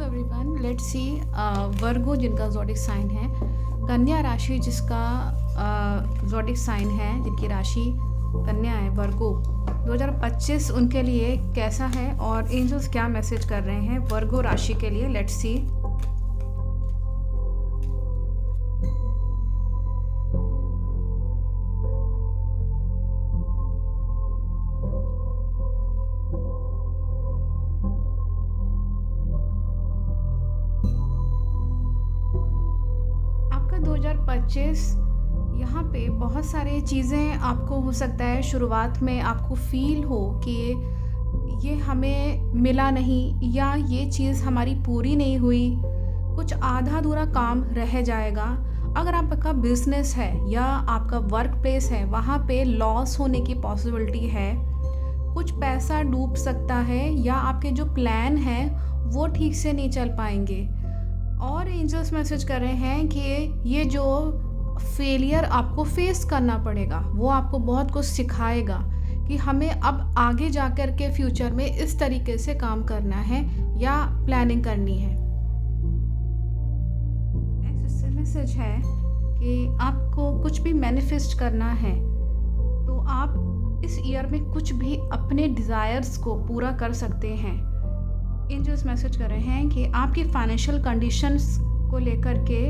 Everyone, let's see वर्गो जिनका zodiac sign है, कन्या राशि जिसका ज़ोडिक साइन है, जिनकी राशि कन्या है, वर्गो 2025 उनके लिए कैसा है और एंजल्स क्या मैसेज कर रहे हैं वर्गो राशि के लिए। Let's see. आपका 2025 यहाँ पे बहुत सारी चीज़ें आपको हो सकता है शुरुआत में आपको फील हो कि ये हमें मिला नहीं या ये चीज़ हमारी पूरी नहीं हुई, कुछ आधा अधूरा काम रह जाएगा। अगर आपका बिजनेस है या आपका वर्क प्लेस है, वहाँ पे लॉस होने की पॉसिबिलिटी है, कुछ पैसा डूब सकता है या आपके जो प्लान हैं वो ठीक से नहीं चल पाएंगे। और एंजल्स मैसेज कर रहे हैं कि ये जो फेलियर आपको फेस करना पड़ेगा वो आपको बहुत कुछ सिखाएगा कि हमें अब आगे जाकर के फ्यूचर में इस तरीके से काम करना है या प्लानिंग करनी है। नेक्स्ट मैसेज है कि आपको कुछ भी मैनिफेस्ट करना है तो आप इस ईयर में कुछ भी अपने डिज़ायर्स को पूरा कर सकते हैं। एंजल्स मैसेज कर रहे हैं कि आपकी फाइनेंशियल कंडीशंस को लेकर के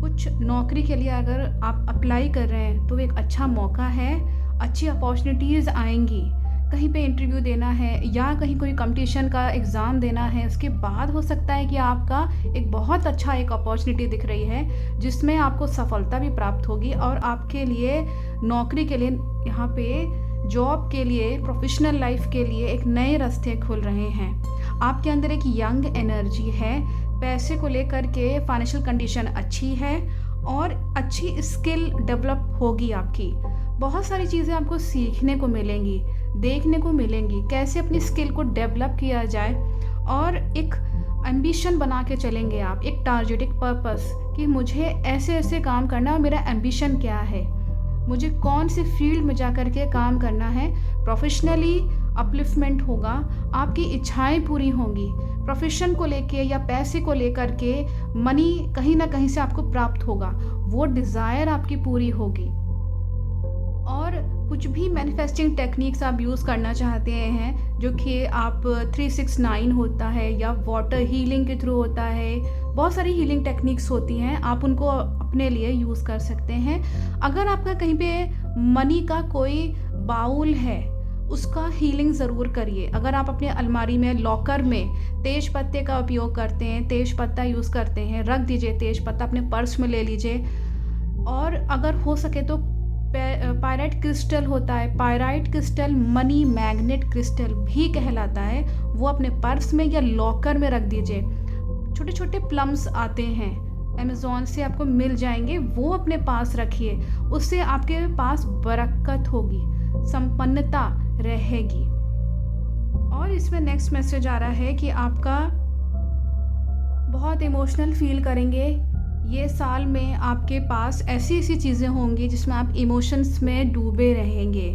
कुछ नौकरी के लिए अगर आप अप्लाई कर रहे हैं तो एक अच्छा मौका है, अच्छी अपॉर्चुनिटीज़ आएंगी। कहीं पे इंटरव्यू देना है या कहीं कोई कंपटीशन का एग्ज़ाम देना है, उसके बाद हो सकता है कि आपका एक बहुत अच्छा एक अपॉर्चुनिटी दिख रही है जिसमें आपको सफलता भी प्राप्त होगी और आपके लिए नौकरी के लिए, यहाँ पे जॉब के लिए, प्रोफेशनल लाइफ के लिए एक नए रास्ते खुल रहे हैं। आपके अंदर एक यंग एनर्जी है, पैसे को लेकर के फाइनेंशियल कंडीशन अच्छी है और अच्छी स्किल डेवलप होगी आपकी। बहुत सारी चीज़ें आपको सीखने को मिलेंगी, देखने को मिलेंगी, कैसे अपनी स्किल को डेवलप किया जाए और एक एम्बिशन बना के चलेंगे आप, एक टारगेट, एक पर्पस कि मुझे ऐसे ऐसे काम करना है, मेरा एम्बिशन क्या है, मुझे कौन से फील्ड में जा कर के काम करना है। प्रोफेशनली अपलिफ्टमेंट होगा, आपकी इच्छाएं पूरी होंगी, प्रोफेशन को लेके या पैसे को लेकर के मनी कहीं ना कहीं से आपको प्राप्त होगा, वो डिज़ायर आपकी पूरी होगी। और कुछ भी मैनिफेस्टिंग टेक्निक्स आप यूज़ करना चाहते हैं जो कि आप 369 होता है या वाटर हीलिंग के थ्रू होता है, बहुत सारी हीलिंग टेक्निक्स होती हैं, आप उनको अपने लिए यूज़ कर सकते हैं। अगर आपका कहीं पे मनी का कोई बाउल है उसका हीलिंग ज़रूर करिए। अगर आप अपने अलमारी में, लॉकर में तेज पत्ते का उपयोग करते हैं, तेज पत्ता यूज़ करते हैं, रख दीजिए तेज पत्ता, अपने पर्स में ले लीजिए। और अगर हो सके तो पायराइट क्रिस्टल होता है, pyrite crystal money magnet crystal भी कहलाता है, वो अपने पर्स में या लॉकर में रख दीजिए। छोटे छोटे प्लम्स आते हैं, अमेज़ॉन से आपको मिल जाएंगे, वो अपने पास रखिए, उससे आपके पास बरकत होगी, संपन्नता रहेगी। और इसमें नेक्स्ट मैसेज आ रहा है कि आपका बहुत इमोशनल फील करेंगे ये साल में, आपके पास ऐसी ऐसी चीज़ें होंगी जिसमें आप इमोशंस में डूबे रहेंगे।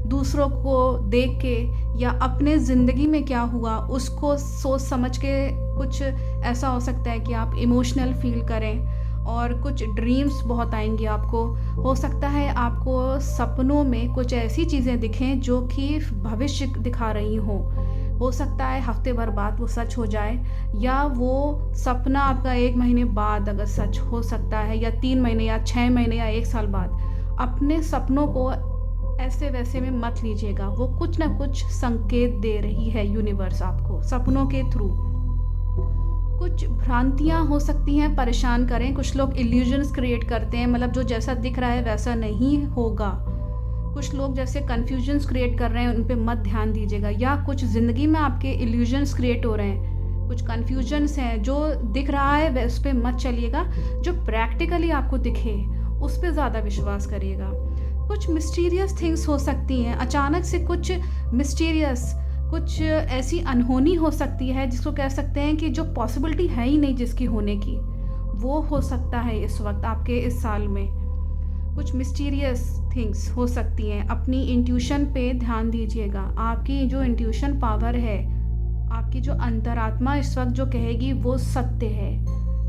दूसरों को देख के या अपने ज़िंदगी में क्या हुआ उसको सोच समझ के कुछ ऐसा हो सकता है कि आप इमोशनल फील करें और कुछ ड्रीम्स बहुत आएंगी आपको। हो सकता है आपको सपनों में कुछ ऐसी चीज़ें दिखें जो कि भविष्य दिखा रही हों। हो सकता है हफ्ते भर बाद वो सच हो जाए या वो सपना आपका 1 महीने बाद अगर सच हो सकता है, या 3 महीने या 6 महीने या 1 साल बाद। अपने सपनों को ऐसे वैसे में मत लीजिएगा, वो कुछ ना कुछ संकेत दे रही है यूनिवर्स आपको सपनों के थ्रू। कुछ भ्रांतियाँ हो सकती हैं, परेशान करें। कुछ लोग इल्यूजन्स क्रिएट करते हैं, मतलब जो जैसा दिख रहा है वैसा नहीं होगा। कुछ लोग जैसे कन्फ्यूजन्स क्रिएट कर रहे हैं, उन पे मत ध्यान दीजिएगा। या कुछ ज़िंदगी में आपके इल्यूजन्स क्रिएट हो रहे हैं, कुछ कन्फ्यूजन्स हैं, जो दिख रहा है वह उस पर मत चलिएगा। जो प्रैक्टिकली आपको दिखे उस पर ज़्यादा विश्वास करिएगा। कुछ मिस्टीरियस थिंग्स हो सकती हैं, अचानक से कुछ मिस्टीरियस, कुछ ऐसी अनहोनी हो सकती है जिसको कह सकते हैं कि जो पॉसिबिलिटी है ही नहीं जिसकी होने की, वो हो सकता है इस वक्त आपके इस साल में। कुछ मिस्टीरियस थिंग्स हो सकती हैं। अपनी इंट्यूशन पे ध्यान दीजिएगा। आपकी जो इंट्यूशन पावर है आपकी जो अंतरात्मा इस वक्त जो कहेगी वो सत्य है।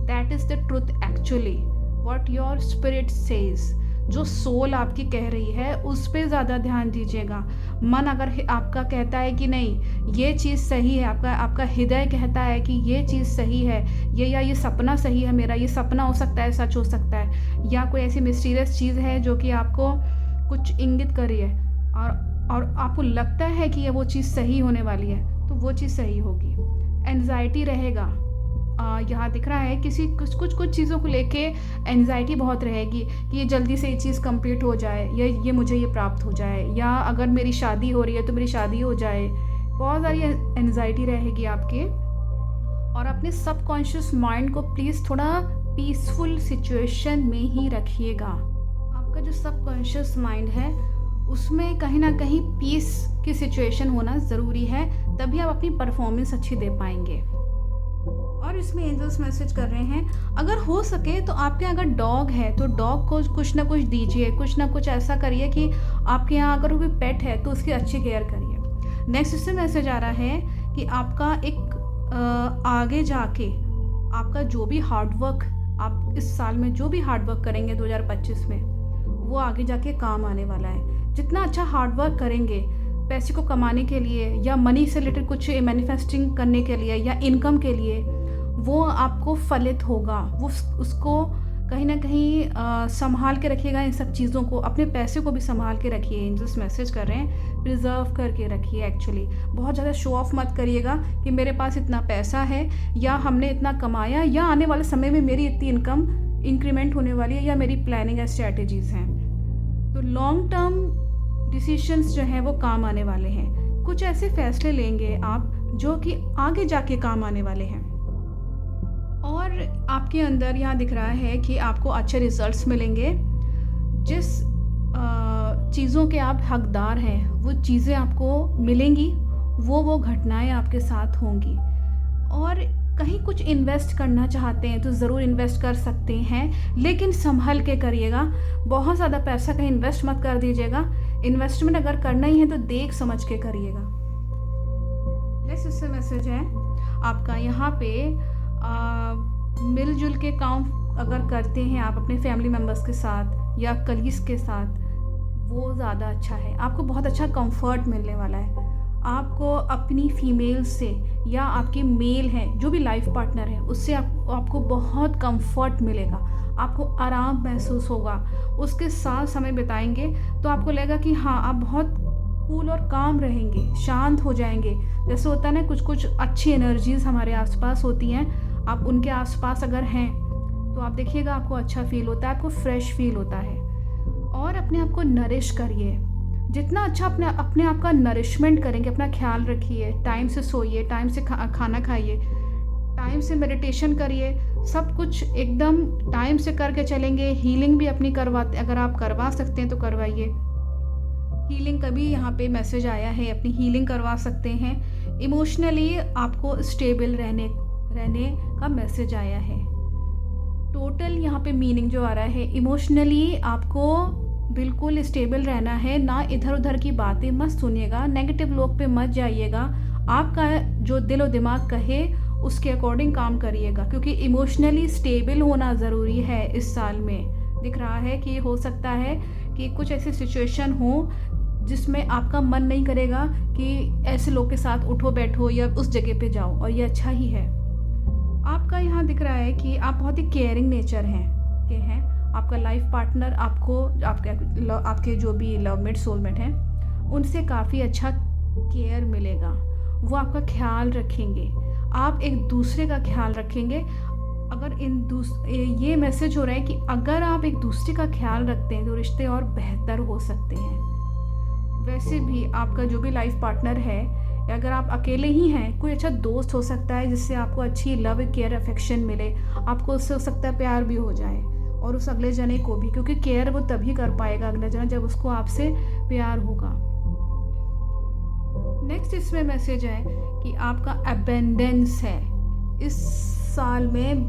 That is the truth actually, what your spirit says. जो सोल आपकी कह रही है उस पर ज़्यादा ध्यान दीजिएगा। मन अगर आपका कहता है कि नहीं ये चीज़ सही है, आपका हृदय कहता है कि ये चीज़ सही है, ये सपना सही है मेरा, ये सपना हो सकता है सच हो सकता है, या कोई ऐसी मिस्टीरियस चीज़ है जो कि आपको कुछ इंगित कर रही है और आपको लगता है कि ये वो चीज़ सही होने वाली है, तो वो चीज़ सही होगी। एंजाइटी रहेगा, यहाँ दिख रहा है कुछ चीज़ों को लेके एंजाइटी बहुत रहेगी कि ये जल्दी से ये चीज़ कंप्लीट हो जाए, ये मुझे ये प्राप्त हो जाए, या अगर मेरी शादी हो रही है तो मेरी शादी हो जाए। बहुत सारी एंजाइटी रहेगी आपके। और अपने सबकॉन्शियस माइंड को प्लीज़ थोड़ा पीसफुल सिचुएशन में ही रखिएगा। आपका जो सबकॉन्शियस माइंड है उसमें कहीं ना कहीं पीस की सिचुएशन होना ज़रूरी है, तभी आप अपनी परफॉर्मेंस अच्छी दे पाएंगे। और इसमें एंजल्स मैसेज कर रहे हैं, अगर हो सके तो आपके अगर डॉग है तो डॉग को कुछ ना कुछ दीजिए, कुछ ना कुछ ऐसा करिए कि आपके यहाँ अगर कोई पेट है तो उसकी अच्छी केयर करिए। नेक्स्ट इससे मैसेज आ रहा है कि आपका एक आगे जाके आपका जो भी हार्डवर्क आप इस साल में जो भी हार्डवर्क करेंगे 2025 में, वो आगे जाके काम आने वाला है। जितना अच्छा हार्डवर्क करेंगे पैसे को कमाने के लिए या मनी से रिलेटेड कुछ मैनिफेस्टिंग करने के लिए या इनकम के लिए, वो आपको फलित होगा। वो उसको कहीं ना कहीं संभाल के रखिएगा। इन सब चीज़ों को, अपने पैसे को भी संभाल के रखिए। एंजल्स मैसेज कर रहे हैं प्रिजर्व करके रखिए। एक्चुअली बहुत ज़्यादा शो ऑफ मत करिएगा कि मेरे पास इतना पैसा है या हमने इतना कमाया या आने वाले समय में मेरी इतनी इनकम इंक्रीमेंट होने वाली है या मेरी प्लानिंग या स्ट्रैटेजीज़ हैं। तो लॉन्ग टर्म डिसीशंस जो हैं वो काम आने वाले हैं। कुछ ऐसे फैसले लेंगे आप जो कि आगे जाके काम आने वाले हैं। और आपके अंदर यहाँ दिख रहा है कि आपको अच्छे रिजल्ट्स मिलेंगे। जिस चीज़ों के आप हकदार हैं वो चीज़ें आपको मिलेंगी, वो घटनाएं आपके साथ होंगी। और कहीं कुछ इन्वेस्ट करना चाहते हैं तो ज़रूर इन्वेस्ट कर सकते हैं, लेकिन संभल के करिएगा। बहुत ज़्यादा पैसा कहीं इन्वेस्ट मत कर दीजिएगा। इन्वेस्टमेंट अगर करना ही है तो देख समझ के करिएगा। नेक्स्ट इससे मैसेज है आपका यहाँ पे मिलजुल के काम अगर करते हैं आप अपने फैमिली मेम्बर्स के साथ या कलीग्स के साथ, वो ज़्यादा अच्छा है। आपको बहुत अच्छा कंफर्ट मिलने वाला है। आपको अपनी फीमेल से या आपके मेल हैं जो भी लाइफ पार्टनर है उससे आपको बहुत कंफर्ट मिलेगा। आपको आराम महसूस होगा। उसके साथ समय बिताएंगे तो आपको लगेगा कि हाँ आप बहुत कूल और काम रहेंगे, शांत हो जाएंगे। जैसे होता है ना, कुछ अच्छी एनर्जीज़ हमारे आसपास होती हैं, आप उनके आसपास अगर हैं तो आप देखिएगा आपको अच्छा फील होता है, आपको फ्रेश फील होता है। और अपने आप को नरिश करिए। जितना अच्छा अपने आप का नरिशमेंट करेंगे, अपना ख्याल रखिए। टाइम से सोइए, टाइम से खाना खाइए, टाइम से मेडिटेशन करिए। सब कुछ एकदम टाइम से करके चलेंगे। हीलिंग भी अपनी करवाते, अगर आप करवा सकते हैं तो करवाइए। हीलिंग का भी यहाँ पे मैसेज आया है, अपनी हीलिंग करवा सकते हैं। इमोशनली आपको स्टेबल रहने का मैसेज आया है। टोटल यहाँ पे मीनिंग जो आ रहा है, इमोशनली आपको बिल्कुल स्टेबल रहना है। ना इधर उधर की बातें मत सुनिएगा, नेगेटिव लोग पे मत जाइएगा। आपका जो दिल और दिमाग कहे उसके अकॉर्डिंग काम करिएगा, क्योंकि इमोशनली स्टेबल होना ज़रूरी है इस साल में। दिख रहा है कि हो सकता है कि कुछ ऐसी सिचुएशन हो जिसमें आपका मन नहीं करेगा कि ऐसे लोग के साथ उठो बैठो या उस जगह पे जाओ, और ये अच्छा ही है। आपका यहाँ दिख रहा है कि आप बहुत ही केयरिंग नेचर हैं। आपका लाइफ पार्टनर आपके जो भी लवमेट सोलमेट हैं उनसे काफ़ी अच्छा केयर मिलेगा। वो आपका ख्याल रखेंगे, आप एक दूसरे का ख्याल रखेंगे। अगर ये मैसेज हो रहा है कि अगर आप एक दूसरे का ख्याल रखते हैं तो रिश्ते और बेहतर हो सकते हैं। वैसे भी आपका जो भी लाइफ पार्टनर है, या अगर आप अकेले ही हैं, कोई अच्छा दोस्त हो सकता है जिससे आपको अच्छी लव केयर अफेक्शन मिले। आपको उससे हो सकता है प्यार भी हो जाए, और उस अगले जने को भी, क्योंकि केयर वो तभी कर पाएगा अगला जना जब उसको आपसे प्यार होगा। नेक्स्ट इसमें मैसेज है कि आपका अबेंडेंस है। इस साल में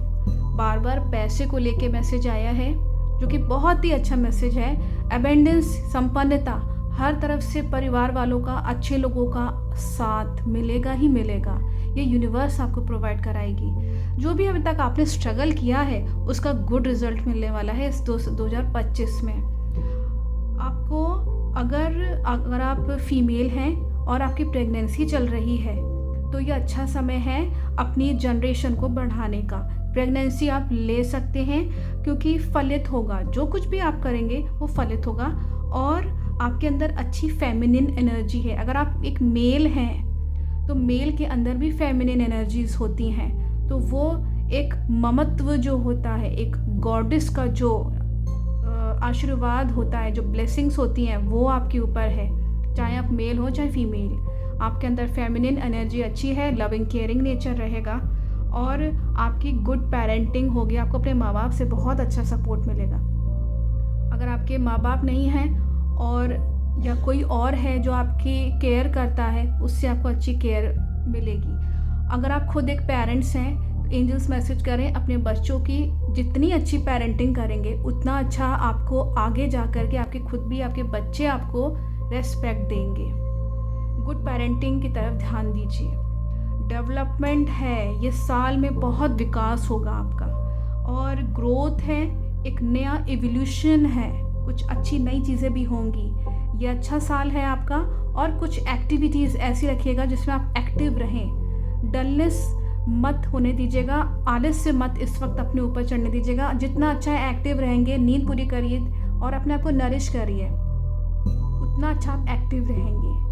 बार बार पैसे को लेके मैसेज आया है, जो कि बहुत ही अच्छा मैसेज है। अबेंडेंस, संपन्नता, हर तरफ से परिवार वालों का, अच्छे लोगों का साथ मिलेगा ही मिलेगा। ये यूनिवर्स आपको प्रोवाइड कराएगी। जो भी अभी तक आपने स्ट्रगल किया है उसका गुड रिजल्ट मिलने वाला है इस 2025 में आपको। अगर आप फीमेल हैं और आपकी प्रेगनेंसी चल रही है तो ये अच्छा समय है अपनी जनरेशन को बढ़ाने का। प्रेगनेंसी आप ले सकते हैं क्योंकि फलित होगा, जो कुछ भी आप करेंगे वो फलित होगा और आपके अंदर अच्छी फेमिनिन एनर्जी है। अगर आप एक मेल हैं तो मेल के अंदर भी फेमिनिन एनर्जीज होती हैं, तो वो एक ममत्व जो होता है, एक गॉडेस का जो आशीर्वाद होता है, जो ब्लेसिंग्स होती हैं वो आपके ऊपर है, चाहे आप मेल हो चाहे फीमेल। आपके अंदर फेमिनिन एनर्जी अच्छी है, लविंग केयरिंग नेचर रहेगा और आपकी गुड पेरेंटिंग होगी। आपको अपने माँ बाप से बहुत अच्छा सपोर्ट मिलेगा। अगर आपके माँ बाप नहीं हैं और या कोई और है जो आपकी केयर करता है, उससे आपको अच्छी केयर मिलेगी। अगर आप खुद एक पेरेंट्स हैं, एंजल्स मैसेज करें अपने बच्चों की जितनी अच्छी पेरेंटिंग करेंगे उतना अच्छा आपको आगे जा कर के आपके खुद भी आपके बच्चे आपको रेस्पेक्ट देंगे। गुड पेरेंटिंग की तरफ ध्यान दीजिए। डेवलपमेंट है, ये साल में बहुत विकास होगा आपका और ग्रोथ है, एक नया एवोल्यूशन है, कुछ अच्छी नई चीज़ें भी होंगी। ये अच्छा साल है आपका और कुछ एक्टिविटीज़ ऐसी रखिएगा जिसमें आप एक्टिव रहें। डलनेस मत होने दीजिएगा, आलस्य मत इस वक्त अपने ऊपर चढ़ने दीजिएगा। जितना अच्छा एक्टिव रहेंगे, नींद पूरी करिए और अपने आप को नरिश करिए, उतना अच्छा आप एक्टिव रहेंगे।